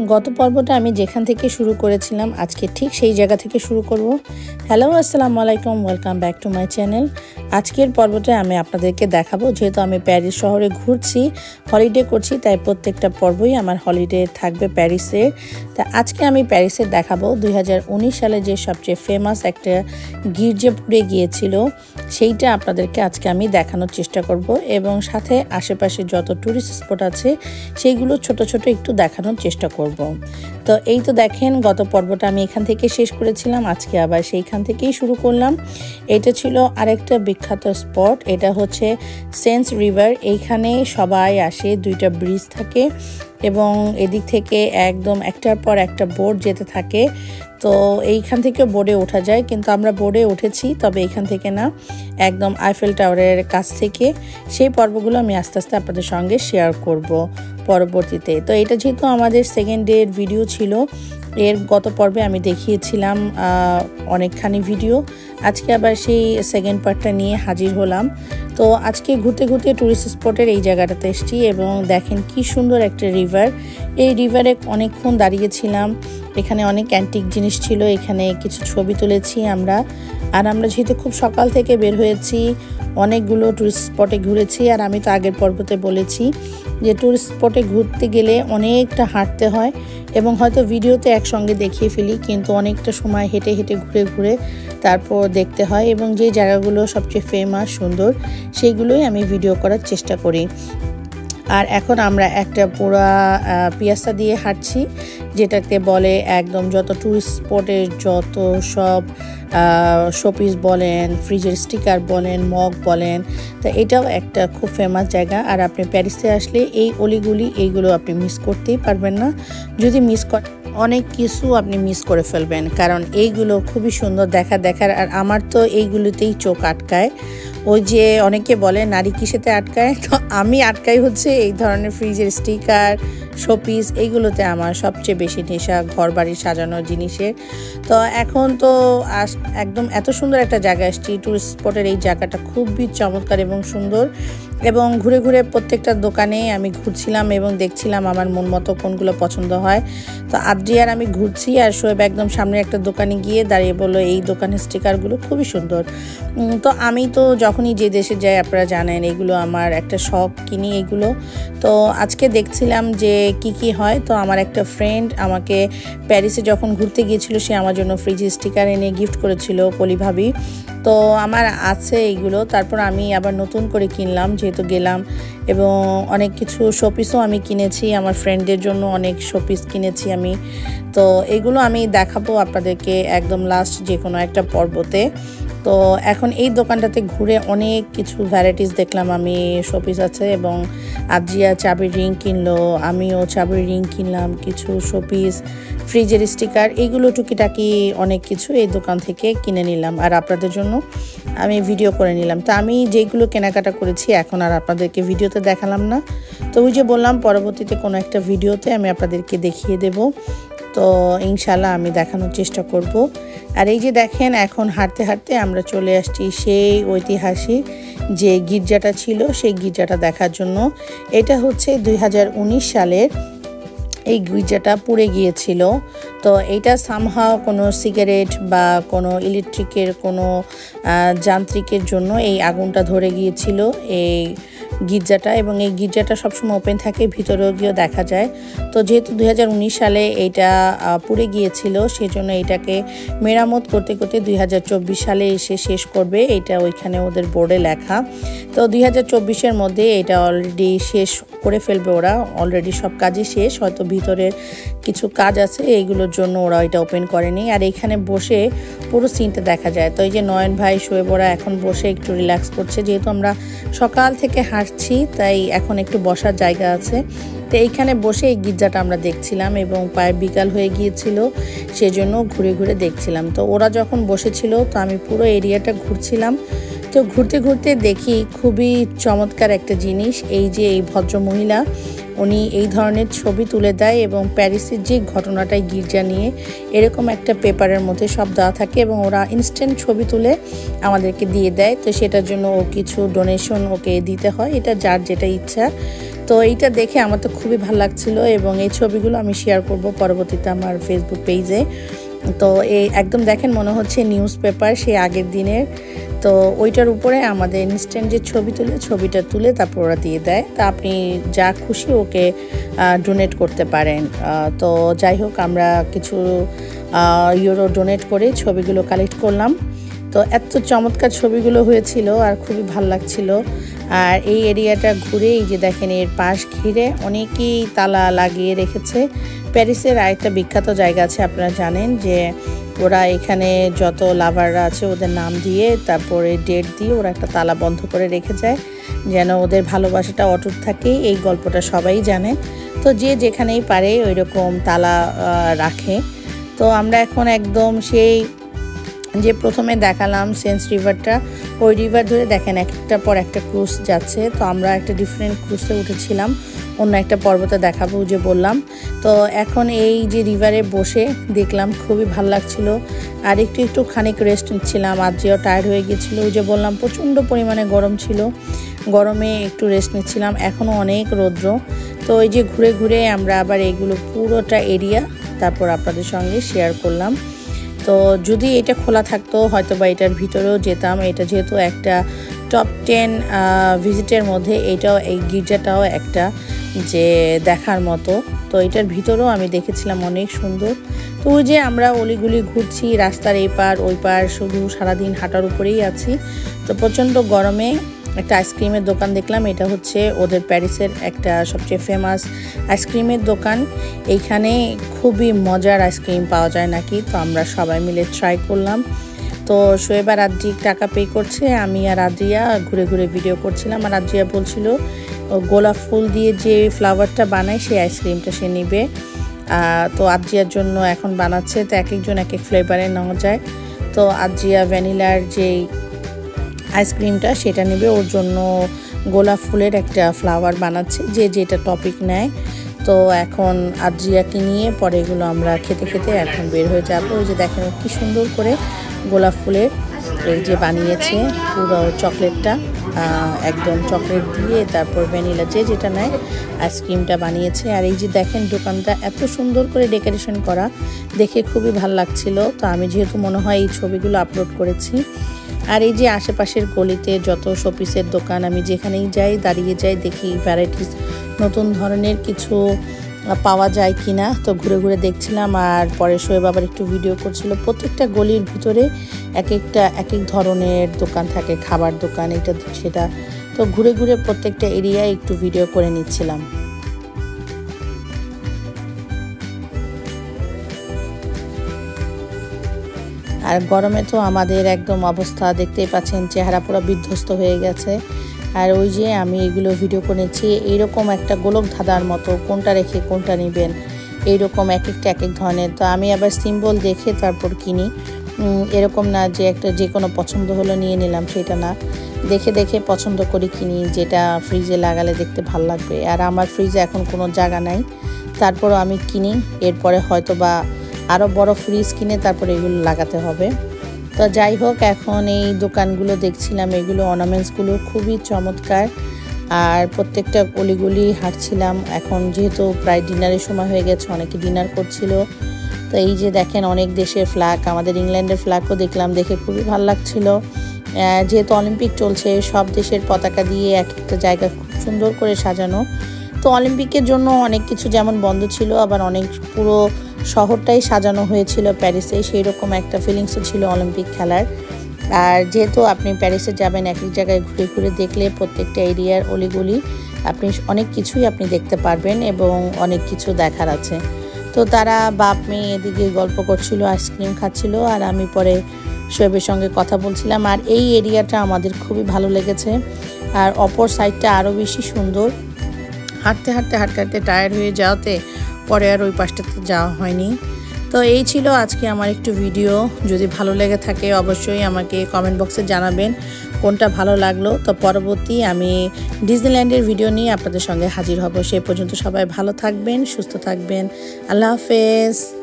গত পর্বটা আমি যেখান থেকে শুরু করেছিলাম আজকে ঠিক সেই জায়গা থেকে শুরু করব। হ্যালো, আসসালামু আলাইকুম, welcome back to my channel. আজকের পর্বটা আমি আপনাদেরকে দেখাবো, যেহেতু আমি প্যারিস শহরে ঘুরছি, হলিডে করছি, তাই প্রত্যেকটা পর্বই আমার হলিডে থাকবে প্যারিসের। তা আজকে আমি প্যারিসের দেখাবো 2019 সালে যে সবচেয়ে ফেমাস একটা গির্জা পুড়ে গিয়েছিল, সেইটা আপনাদেরকে আজকে আমি দেখানোর চেষ্টা করব এবং সাথে আশেপাশে যত টুরিস্ট স্পট আছে সেইগুলো ছোট ছোট একটু দেখানোর চেষ্টা করব। তো এই তো দেখেন, গত পর্বটা আমি এখান থেকে শেষ করেছিলাম, আজকে আবার সেইখান থেকেই শুরু করলাম। এটা ছিল আরেকটা বিখ্যাত স্পট, এটা হচ্ছে সেন্স রিভার। এইখানে সবাই আসে, দুইটা ব্রিজ থাকে এবং এদিক থেকে একদম একটার পর একটা বোট যেতে থাকে। তো এইখান থেকে বোর্ডে ওঠা যায়, কিন্তু আমরা বোর্ডে উঠেছি, তবে এইখান থেকে না, একদম আইফেল টাওয়ারের কাছ থেকে। সেই পর্বগুলো আমি আস্তে আস্তে আপনাদের সঙ্গে শেয়ার করব পরবর্তীতে। তো এটা যেহেতু আমাদের সেকেন্ড ডের ভিডিও ছিল, এর গত পর্বে আমি দেখিয়েছিলাম অনেকখানি ভিডিও, আজকে আবার সেই সেকেন্ড পার্টটা নিয়ে হাজির হলাম। তো আজকে ঘুরতে ঘুরতে টুরিস্ট স্পটের এই জায়গাটাতে এসেছি এবং দেখেন কি সুন্দর একটা রিভার। এই রিভারে অনেকক্ষণ দাঁড়িয়েছিলাম, এখানে অনেক অ্যান্টিক জিনিস ছিল, এখানে কিছু ছবি তুলেছি আমরা। আর আমরা যেহেতু খুব সকাল থেকে বের হয়েছি, অনেকগুলো টুরিস্ট স্পটে ঘুরেছি। আর আমি তো আগের পর্বতে বলেছি যে টুরিস্ট স্পটে ঘুরতে গেলে অনেকটা হাঁটতে হয় এবং হয়তো ভিডিওতে একসঙ্গে দেখিয়ে ফেলি, কিন্তু অনেকটা সময় হেঁটে হেঁটে ঘুরে ঘুরে তারপর দেখতে হয় এবং যে জায়গাগুলো সবচেয়ে ফেমাস সুন্দর সেইগুলোই আমি ভিডিও করার চেষ্টা করি। আর এখন আমরা একটা পুরা পিয়াসা দিয়ে হাঁটছি, যেটাকে বলে একদম যত টুরিস্ট স্পটের যত সব শোপিস বলেন, ফ্রিজের স্টিকার বলেন, মগ বলেন, তো এটাও একটা খুব ফেমাস জায়গা। আর আপনি প্যারিসে আসলে এই অলিগুলি এইগুলো আপনি মিস করতেই পারবেন না। যদি মিস করেন অনেক কিছু আপনি মিস করে ফেলবেন, কারণ এইগুলো খুবই সুন্দর দেখার। আর আমার তো এইগুলোতেই চোখ আটকায়। ওই যে অনেকে বলে নারী কিসেতে আটকায়, তো আমি আটকাই হচ্ছে এই ধরনের ফ্রিজের স্টিকার, শোপিস, এইগুলোতে আমার সবচেয়ে বেশি নেশা, ঘর বাড়ি সাজানোর জিনিসের। তো এখন তো একদম এত সুন্দর একটা জায়গা আসছি, টুরিস্ট স্পটের এই জায়গাটা খুবই চমৎকার এবং সুন্দর। এবং ঘুরে ঘুরে প্রত্যেকটা দোকানে আমি ঘুরছিলাম এবং দেখছিলাম আমার মন মতো কোনগুলো পছন্দ হয়। তো আদ্রিয়ার আমি ঘুরছি আর শোয়েব একদম সামনে একটা দোকানে গিয়ে দাঁড়িয়ে বললো এই দোকানের স্টিকারগুলো খুবই সুন্দর। তো আমি তো যখনই যে দেশে যাই, আপনারা জানেন এগুলো আমার একটা শখ, কিনি এগুলো। তো আজকে দেখছিলাম যে কি হয়। তো আমার একটা ফ্রেন্ড আমাকে প্যারিসে যখন ঘুরতে গিয়েছিল, সে আমার জন্য ফ্রিজের স্টিকার এনে গিফট করেছিল, পলি ভাবি। তো আমার আছে এইগুলো, তারপর আমি আবার নতুন করে কিনলাম যেহেতু গেলাম, এবং অনেক কিছু শোপিসও আমি কিনেছি, আমার ফ্রেন্ডদের জন্য অনেক শোপিস কিনেছি আমি। তো এগুলো আমি দেখাবো আপনাদেরকে একদম লাস্ট যে কোনো একটা পর্বতে। তো এখন এই দোকানটাতে ঘুরে অনেক কিছু ভ্যারাইটিস দেখলাম আমি, শোপিস আছে এবং আদ্রিয়া চাবির রিং কিনলো, আমিও চাবির রিং কিনলাম, কিছু শোপিস, ফ্রিজের স্টিকার, এইগুলো টুকিটাকি অনেক কিছু এই দোকান থেকে কিনে নিলাম আর আপনাদের জন্য আমি ভিডিও করে নিলাম। তো আমি যেগুলো কেনাকাটা করেছি এখন আর আপনাদেরকে ভিডিওতে দেখালাম না, তো ওই যে বললাম পরবর্তীতে কোনো একটা ভিডিওতে আমি আপনাদেরকে দেখিয়ে দেব। তো ইনশাল্লাহ আমি দেখানোর চেষ্টা করব। আর এই যে দেখেন, এখন হাঁটতে হাঁটতে আমরা চলে আসছি সেই ঐতিহাসিক যে গির্জাটা ছিল সেই গির্জাটা দেখার জন্য। এটা হচ্ছে 2019 সালের এই গির্জাটা পুড়ে গিয়েছিল। তো এইটা সামহাও কোনো সিগারেট বা কোনো ইলেকট্রিকের কোনো যান্ত্রিকের জন্য এই আগুনটা ধরে গিয়েছিল এই গির্জাটা, এবং এই গির্জাটা সবসময় ওপেন থাকে, ভিতরেও গিয়েও দেখা যায়। তো যেহেতু 2019 সালে এইটা পুড়ে গিয়েছিল, সেজন্য এটাকে মেরামত করতে করতে 2024 সালে এসে শেষ করবে, এটা ওইখানে ওদের বোর্ডে লেখা। তো 2024-এর মধ্যে এটা অলরেডি শেষ করে ফেলবে ওরা, অলরেডি সব কাজই শেষ, হয়তো ভিতরের কিছু কাজ আছে এইগুলোর জন্য ওরা এটা ওপেন করেনি। আর এখানে বসে পুরো সিনটা দেখা যায়। তো এই যে নয়ন ভাই, শোয়েব, ওরা এখন বসে একটু রিল্যাক্স করছে, যেহেতু আমরা সকাল থেকে হাঁটছি তাই এখন একটু বসার জায়গা আছে। তো এইখানে বসে এই গির্জাটা আমরা দেখছিলাম এবং প্রায় বিকাল হয়ে গিয়েছিল, সেজন্য ঘুরে ঘুরে দেখছিলাম। তো ওরা যখন বসেছিল তো আমি পুরো এরিয়াটা ঘুরছিলাম। তো ঘুরতে ঘুরতে দেখি খুবই চমৎকার একটা জিনিস, এই যে এই ভদ্রমহিলা উনি এই ধরনের ছবি তুলে দেয় এবং প্যারিসের যে ঘটনাটাই গির্জা নিয়ে এরকম একটা পেপারের মধ্যে সব দেওয়া থাকে এবং ওরা ইনস্ট্যান্ট ছবি তুলে আমাদেরকে দিয়ে দেয়। তো সেটার জন্য ও কিছু ডোনেশন ওকে দিতে হয়, এটা যার যেটা ইচ্ছা। তো তো এইটা দেখে আমার তো খুবই ভালো লাগছিল এবং এই ছবিগুলো আমি শেয়ার করব পরবর্তীতে আমার ফেসবুক পেজে। তো এই একদম দেখেন মনে হচ্ছে নিউজ পেপার সেই আগের দিনের। তো ওইটার উপরে আমাদের ইনস্ট্যান্ট যে ছবিটা তুলে তারপর ওরা দিয়ে দেয়। তা আপনি যা খুশি ওকে ডোনেট করতে পারেন। তো যাই হোক আমরা কিছু ইউরো ডোনেট করে ছবিগুলো কালেক্ট করলাম। তো এত চমৎকার ছবিগুলো হয়েছিল আর খুবই ভালো লাগছিল। আর এই এরিয়াটা ঘুরে এই যে দেখেন এর পাশ ঘিরে অনেকেই তালা লাগিয়ে রেখেছে। প্যারিসের আরেকটা বিখ্যাত জায়গা আছে, আপনারা জানেন যে ওরা এখানে যত লাভাররা আছে ওদের নাম দিয়ে তারপরে ডেট দিয়ে ওরা একটা তালা বন্ধ করে রেখে যায় যেন ওদের ভালোবাসাটা অটুট থাকে। এই গল্পটা সবাই জানে। তো যে যেখানেই পারে ওই রকম তালা রাখে। তো আমরা এখন একদম সেই যে প্রথমে দেখালাম সেন্স রিভারটা, ওই রিভার ধরে দেখেন একটার পর একটা ক্রুজ যাচ্ছে। তো আমরা একটা ডিফারেন্ট ক্রুজে উঠেছিলাম, অন্য একটা পর্বতে দেখাবো যে বললাম। তো এখন এই যে রিভারে বসে দেখলাম খুবই ভালো লাগছিল। আর একটু খানিক রেস্ট নিচ্ছিলাম। আজও টায়ার্ড হয়ে গিয়েছিল, ওই যে বললাম প্রচণ্ড পরিমাণে গরম ছিল, গরমে একটু রেস্ট নিচ্ছিলাম। এখনও অনেক রৌদ্র। তো ওই যে ঘুরে ঘুরে আমরা আবার এইগুলো পুরোটা এরিয়া তারপর আপনাদের সঙ্গে শেয়ার করলাম। তো যদি এটা খোলা থাকতো হয়তো বা এটার ভিতরেও যেতাম। এটা যেহেতু একটা টপ 10 ভিজিটের মধ্যে এটাও, এই গির্জাটাও একটা যে দেখার মতো। তো এটার ভিতরেও আমি দেখেছিলাম অনেক সুন্দর। তো ওই যে আমরা অলিগুলি ঘুরছি, রাস্তার এই পার ওই পার, শুধু সারাদিন হাঁটার উপরেই আছি। তো প্রচণ্ড গরমে একটা আইসক্রিমের দোকান দেখলাম। এটা হচ্ছে ওদের প্যারিসের একটা সবচেয়ে ফেমাস আইসক্রিমের দোকান। এইখানে খুবই মজার আইসক্রিম পাওয়া যায় নাকি। তো আমরা সবাই মিলে ট্রাই করলাম। তো শোয়েব আর আদ্রিক টাকা পে করছে, আমি আর আদ্রিয়া ঘুরে ঘুরে ভিডিও করছিলাম। আর আদ্রিয়া বলছিল গোলাপ ফুল দিয়ে যে ফ্লাওয়ারটা বানায় সেই আইসক্রিমটা সে নেবে। তো আদ্রিয়ার জন্য এখন বানাচ্ছে। তো এক একজন এক এক ফ্লেভারে নেওয়া যায়। তো আদ্রিয়া ভ্যানিলার যেই আইসক্রিমটা সেটা নেবে, ওর জন্য গোলাপ ফুলের একটা ফ্লাওয়ার বানাচ্ছে, যে যেটা টপিক নেয়। তো এখন আদ্রিয়াকে নিয়ে পরে এগুলো আমরা খেতে খেতে এখন বের হয়ে যাব। ওই যে দেখেন কি সুন্দর করে গোলাপ ফুলের এই যে বানিয়েছে পুরো চকলেটটা, একদম চকলেট দিয়ে তারপর ভ্যানিলা যে যেটা নেয় আইসক্রিমটা বানিয়েছে। আর এই যে দেখেন দোকানটা এত সুন্দর করে ডেকোরেশন করা, দেখে খুবই ভালো লাগছিল। তো আমি যেহেতু মনে হয় এই ছবিগুলো আপলোড করেছি। আর এই যে আশেপাশের গলিতে যত শোপিসের দোকান, আমি যেখানেই যাই দাঁড়িয়ে যাই দেখি ভ্যারাইটিস নতুন ধরনের কিছু পাওয়া যায় কিনা। তো ঘুরে ঘুরে দেখছিলাম। আর পরে শোয়েব আবার একটু ভিডিও করছিল। প্রত্যেকটা গলির ভিতরে এক এক ধরনের দোকান থাকে, খাবার দোকান এটা সেটা। তো ঘুরে ঘুরে প্রত্যেকটা এরিয়ায় একটু ভিডিও করে নিচ্ছিলাম। আর গরমে তো আমাদের একদম অবস্থা দেখতেই পাচ্ছেন, চেহারা পুরো বিধ্বস্ত হয়ে গেছে। আর ওই যে আমি এগুলো ভিডিও করেছি, এইরকম একটা গোলক ধাঁধার মতো, কোনটা রেখে কোনটা নেবেন এইরকম এক এক ধরনের। তো আমি আবার সিম্বল দেখে তারপর কিনি, এরকম না যে একটা যে কোনো পছন্দ হলো নিয়ে নিলাম, সেটা না। দেখে দেখে পছন্দ করে কিনি, যেটা ফ্রিজে লাগালে দেখতে ভালো লাগবে। আর আমার ফ্রিজে এখন কোনো জায়গা নাই, তারপরও আমি কিনি। এরপরে হয়তো বা আরও বড় ফ্রিজ কিনে তারপরে এগুলো লাগাতে হবে। তো যাই হোক, এখন এই দোকানগুলো দেখছিলাম, এগুলো অর্নামেন্টসগুলো খুবই চমৎকার। আর প্রত্যেকটা গলিগুলি হাঁটছিলাম। এখন যেহেতু প্রায় ডিনারের সময় হয়ে গেছে, অনেকে ডিনার করছিল। তো এই যে দেখেন অনেক দেশের ফ্ল্যাগ, আমাদের ইংল্যান্ডের ফ্ল্যাগও দেখলাম, দেখে খুবই ভালো লাগছিল। যেহেতু অলিম্পিক চলছে, সব দেশের পতাকা দিয়ে এক একটা জায়গা খুব সুন্দর করে সাজানো। তো অলিম্পিকের জন্য অনেক কিছু যেমন বন্ধ ছিল, আবার অনেক পুরো শহরটাই সাজানো হয়েছিল প্যারিসে, সেই রকম একটা ফিলিংসও ছিল অলিম্পিক খেলার। আর যেহেতু আপনি প্যারিসে যাবেন, এক এক জায়গায় ঘুরে ঘুরে দেখলে প্রত্যেকটা এরিয়ার অলিগলি আপনি অনেক কিছুই আপনি দেখতে পারবেন এবং অনেক কিছু দেখার আছে। তো তারা বাপ মেয়ে এদিকে গল্প করছিল, আইসক্রিম খাচ্ছিল, আর আমি পরে শোয়েবের সঙ্গে কথা বলছিলাম। আর এই এরিয়াটা আমাদের খুবই ভালো লেগেছে। আর অপর সাইডটা আরও বেশি সুন্দর। হাঁটতে হাঁটতে হাঁটতে হাঁটতে টায়ার্ড হয়ে যাওয়াতে পরে আর ওই পাশটাতে যাওয়া হয়নি। তো এই ছিল আজকে আমার একটু ভিডিও। যদি ভালো লেগে থাকে অবশ্যই আমাকে কমেন্ট বক্সে জানাবেন কোনটা ভালো লাগলো। তো পরবর্তী আমি ডিজনিল্যান্ডের ভিডিও নিয়ে আপনাদের সঙ্গে হাজির হব। সে পর্যন্ত সবাই ভালো থাকবেন, সুস্থ থাকবেন। আল্লাহ হাফেজ।